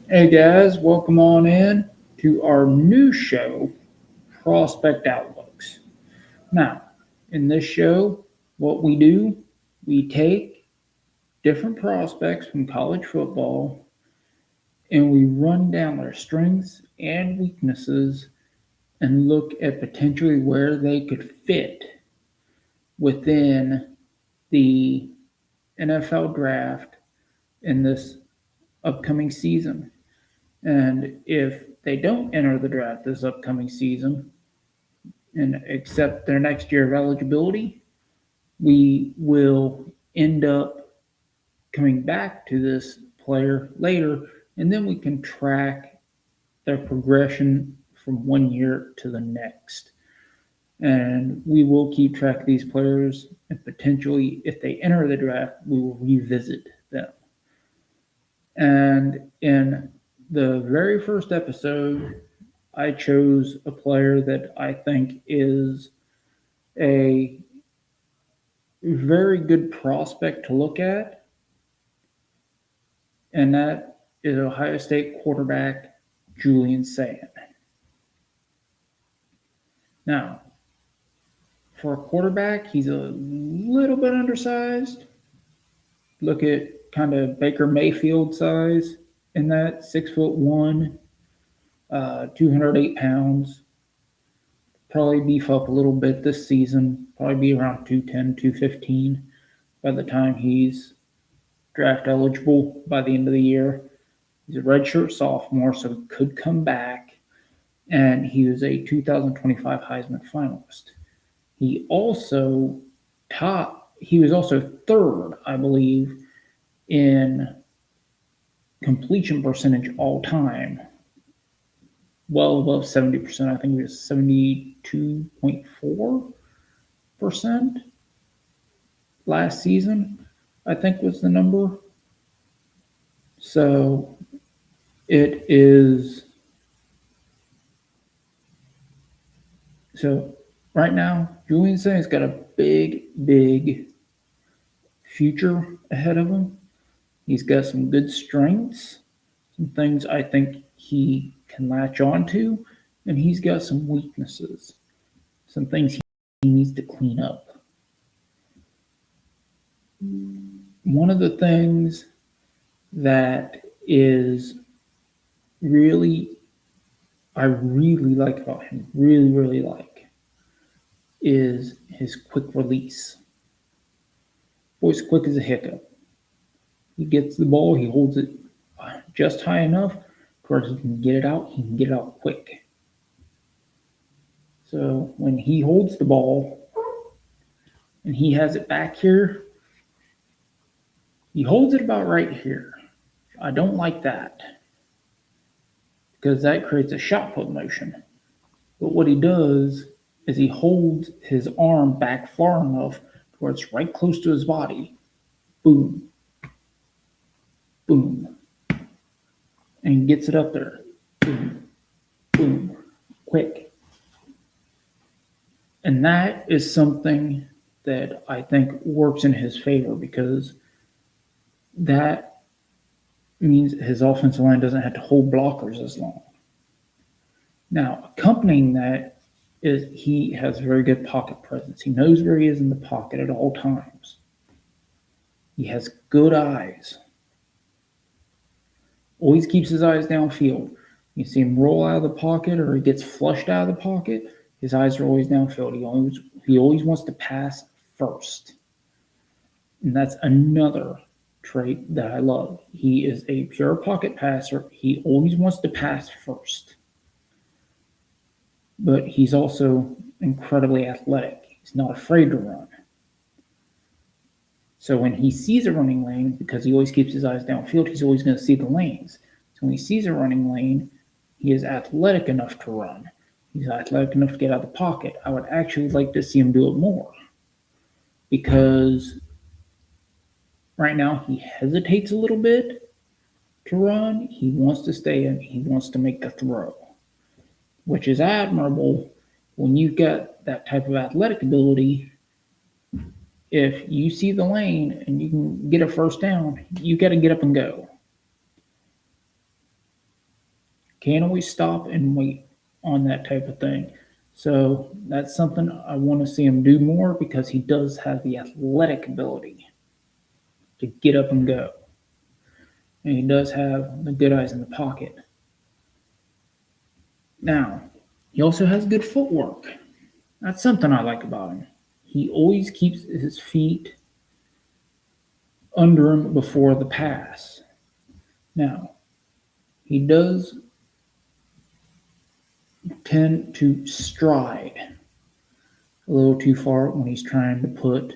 Hey guys, welcome on in to our new show, Prospect Outlooks. Now, in this show, what we do, we take different prospects from college football and we run down their strengths and weaknesses and look at potentially where they could fit within the NFL draft in this upcoming season. And if they don't enter the draft this upcoming season and accept their next year of eligibility, we will end up coming back to this player later, and then we can track their progression from one year to the next. And we will keep track of these players, and potentially, if they enter the draft, we will revisit them. And in the very first episode, I chose a player that I think is a very good prospect to look at, and that is Ohio State quarterback Julian Sayin. Now, for a quarterback, he's a little bit undersized. Look at kind of Baker Mayfield size in that 6'1", 208 pounds. Probably beef up a little bit this season. Probably be around 210, 215 by the time he's draft eligible by the end of the year. He's a redshirt sophomore, so he could come back. And he was a 2025 Heisman finalist. He also he was also third, I believe, in completion percentage all time. Well above 70%. I think it was 72.4% last season, I think was the number. So it is. So right now, Julian Sayin's got a big future ahead of him. He's got some good strengths, some things I think he can latch on to, and he's got some weaknesses, some things he needs to clean up. One of the things that is really, I really like about him, really like, is his quick release. Boy's quick as a hiccup. He gets the ball, he holds it just high enough to where he can get it out, he can get it out quick. So when he holds the ball and he has it back here, he holds it about right here. I don't like that because that creates a shot put motion. But what he does is he holds his arm back far enough where it's right close to his body. Boom. Boom. And gets it up there. Boom. Boom. Quick. And that is something that I think works in his favor because that means his offensive line doesn't have to hold blockers as long. Now, accompanying that is he has very good pocket presence. He knows where he is in the pocket at all times. He has good eyes. Always keeps his eyes downfield. You see him roll out of the pocket or he gets flushed out of the pocket, his eyes are always downfield. He always wants to pass first. And that's another trait that I love. He is a pure pocket passer. He always wants to pass first. But he's also incredibly athletic. He's not afraid to run. So when he sees a running lane, because he always keeps his eyes downfield, he's always going to see the lanes. So when he sees a running lane, he is athletic enough to run. He's athletic enough to get out of the pocket. I would actually like to see him do it more because right now he hesitates a little bit to run. He wants to stay in. He wants to make the throw, which is admirable when you've got that type of athletic ability. If you see the lane and you can get a first down, you got to get up and go. Can't always stop and wait on that type of thing. So that's something I want to see him do more because he does have the athletic ability to get up and go. And he does have the good eyes in the pocket. Now, he also has good footwork. That's something I like about him. He always keeps his feet under him before the pass. Now, he does tend to stride a little too far when he's trying to put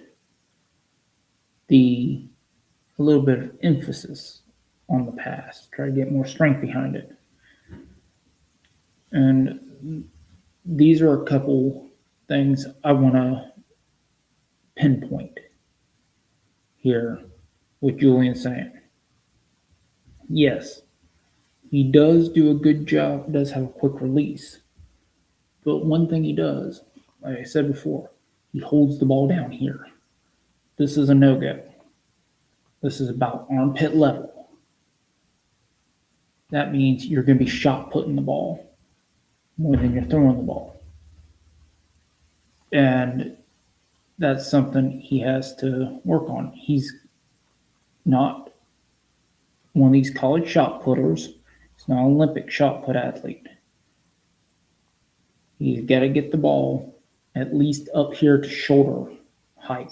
a little bit of emphasis on the pass, try to get more strength behind it. And these are a couple things I want to pinpoint here with Julian Sayin. Yes, he does do a good job, does have a quick release. But one thing he does, like I said before, he holds the ball down here. This is a no-go. This is about armpit level. That means you're going to be shot putting the ball more than you're throwing the ball. And that's something he has to work on. He's not one of these college shot putters. He's not an Olympic shot put athlete. He's got to get the ball at least up here to shoulder height.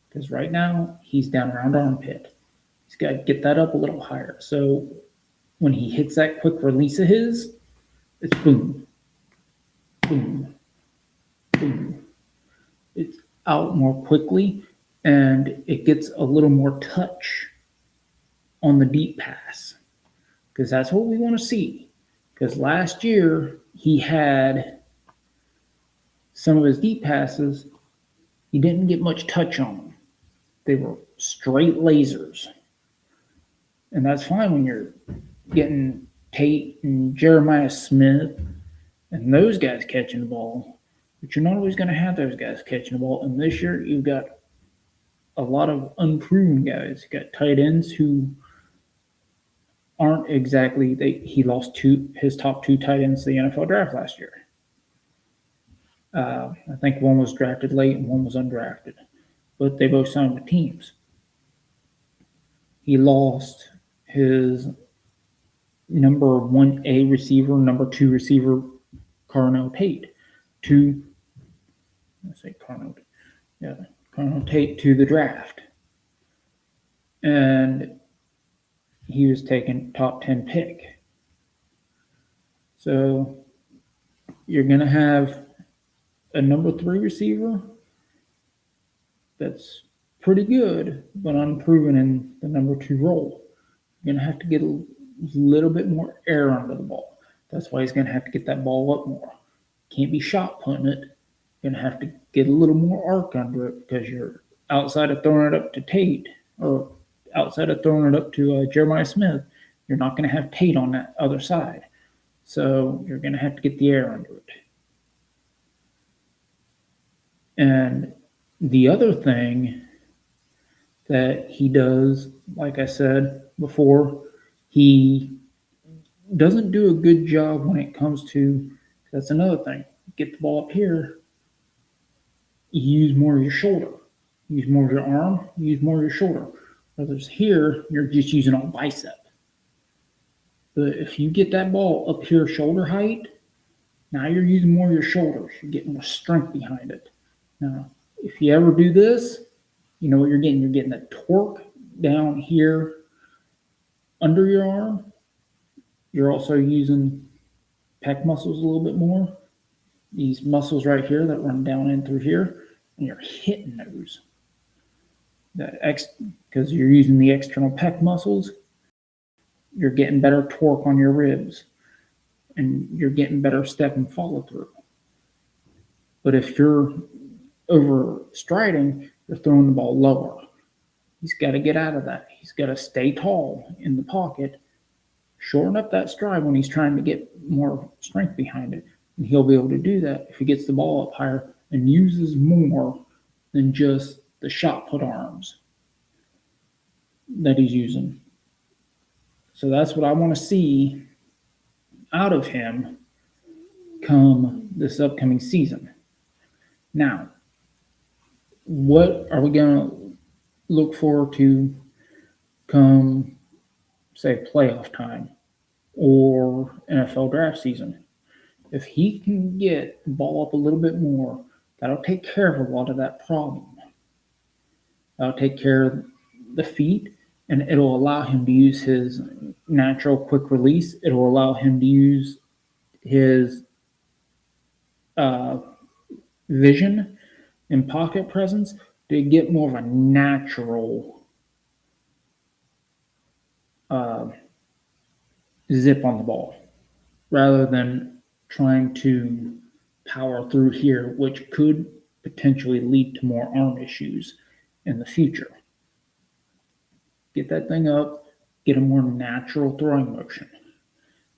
Because right now, he's down around armpit. He's got to get that up a little higher. So when he hits that quick release of his, it's boom, boom, boom. It's out more quickly, and it gets a little more touch on the deep pass. Because that's what we want to see. Because last year, he had some of his deep passes, he didn't get much touch on them. They were straight lasers. And that's fine when you're getting Tate and Jeremiah Smith and those guys catching the ball. But you're not always going to have those guys catching the ball. And this year, you've got a lot of unproven guys. You got tight ends who aren't exactly. He lost his top two tight ends to the NFL draft last year. I think one was drafted late and one was undrafted, but they both signed with teams. He lost his number 1A receiver, number 2 receiver, Carnell Tate, Carnell Tate to the draft. And he was taken top 10 pick. So you're going to have a number 3 receiver that's pretty good, but unproven in the number 2 role. You're going to have to get a little bit more air under the ball. That's why he's going to have to get that ball up more. Can't be shot putting it. You're going to have to get a little more arc under it because you're outside of throwing it up to Tate or outside of throwing it up to Jeremiah Smith. You're not going to have Tate on that other side. So you're going to have to get the air under it. And the other thing that he does, like I said before, he doesn't do a good job when it comes to, that's another thing, get the ball up here, you use more of your shoulder. Use more of your arm, use more of your shoulder. Whereas here, you're just using all bicep. But if you get that ball up here shoulder height, now you're using more of your shoulders. You're getting more strength behind it. Now, if you ever do this, you know what you're getting. You're getting that torque down here under your arm. You're also using pec muscles a little bit more. These muscles right here that run down in through here, and you're hitting those. Because you're using the external pec muscles, you're getting better torque on your ribs, and you're getting better step and follow through. But if you're over striding, you're throwing the ball lower. He's got to get out of that. He's got to stay tall in the pocket, shorten up that stride when he's trying to get more strength behind it. And he'll be able to do that if he gets the ball up higher and uses more than just the shot put arms that he's using. So that's what I want to see out of him come this upcoming season. Now, what are we going to look forward to come, say, playoff time or NFL draft season? If he can get the ball up a little bit more, that'll take care of a lot of that problem. That'll take care of the feet, and it'll allow him to use his natural quick release. It'll allow him to use his uh, vision and pocket presence to get more of a natural uh, zip on the ball rather than trying to power through here, which could potentially lead to more arm issues in the future. Get that thing up, get a more natural throwing motion.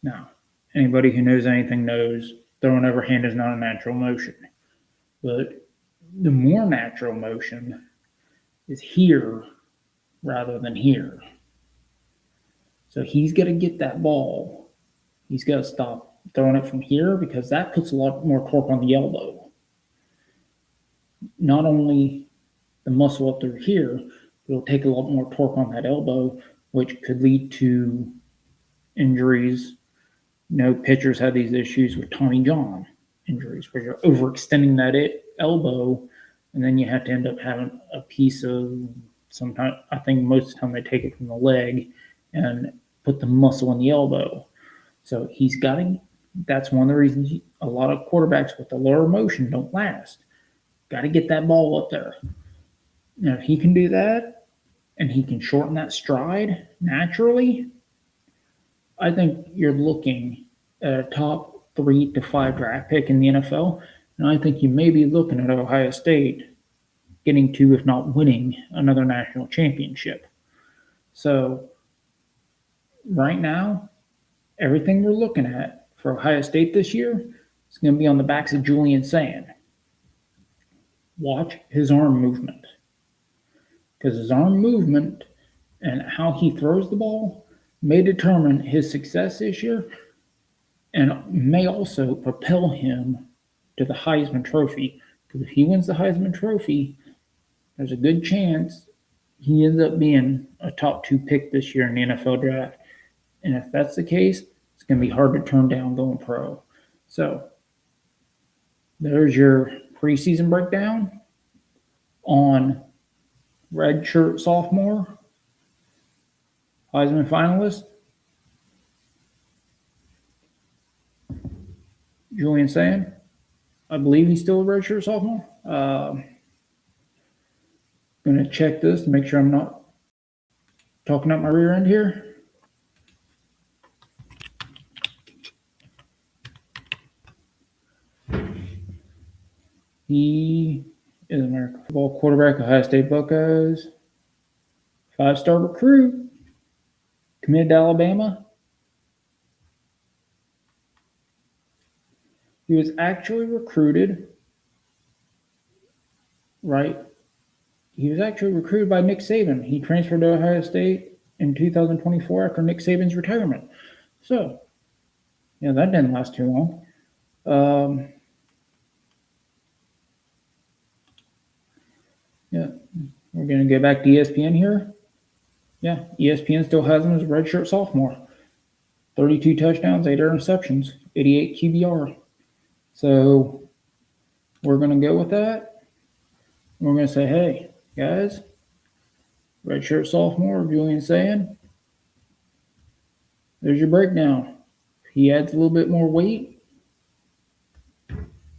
Now, anybody who knows anything knows throwing overhand is not a natural motion. But the more natural motion is here rather than here. So he's got to get that ball. He's got to stop throwing it from here because that puts a lot more torque on the elbow. Not only the muscle up through here, but it'll take a lot more torque on that elbow, which could lead to injuries. Pitchers had these issues with Tommy John injuries where you're overextending that elbow, and then you have to end up having a piece of sometimes, I think most of the time they take it from the leg and put the muscle in the elbow. So he's got to, that's one of the reasons a lot of quarterbacks with the lower motion don't last. Got to get that ball up there. Now, if he can do that and he can shorten that stride naturally, I think you're looking at a top 3 to 5 draft pick in the NFL. And I think you may be looking at Ohio State getting to, if not winning, another national championship. So right now, everything we're looking at for Ohio State this year is going to be on the backs of Julian Sayin. Watch his arm movement. Because his arm movement and how he throws the ball may determine his success this year and may also propel him to the Heisman Trophy. Because if he wins the Heisman Trophy, there's a good chance he ends up being a top 2 pick this year in the NFL draft. And if that's the case, it's going to be hard to turn down going pro. So there's your preseason breakdown on redshirt sophomore, Heisman finalist, Julian Sayin. I believe he's still a redshirt sophomore. Going to check this to make sure I'm not talking up my rear end here. He is an American football quarterback, Ohio State Buckeyes, 5-star recruit, committed to Alabama. He was actually recruited, right? He was actually recruited by Nick Saban. He transferred to Ohio State in 2024 after Nick Saban's retirement. So, that didn't last too long. We're going to go back to ESPN here. ESPN still has him as a redshirt sophomore. 32 touchdowns, 8 interceptions, 88 QBR. So we're going to go with that. We're going to say, hey, guys, redshirt sophomore, Julian Sayin. There's your breakdown. He adds a little bit more weight,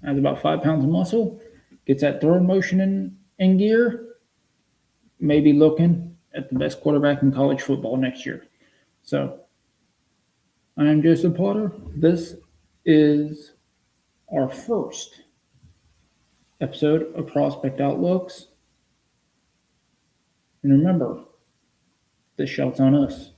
adds about 5 pounds of muscle, gets that throwing motion in gear, maybe looking at the best quarterback in college football next year. So I am Joseph Potter. This is our first episode of Prospect Outlooks. And remember, this shot's on us.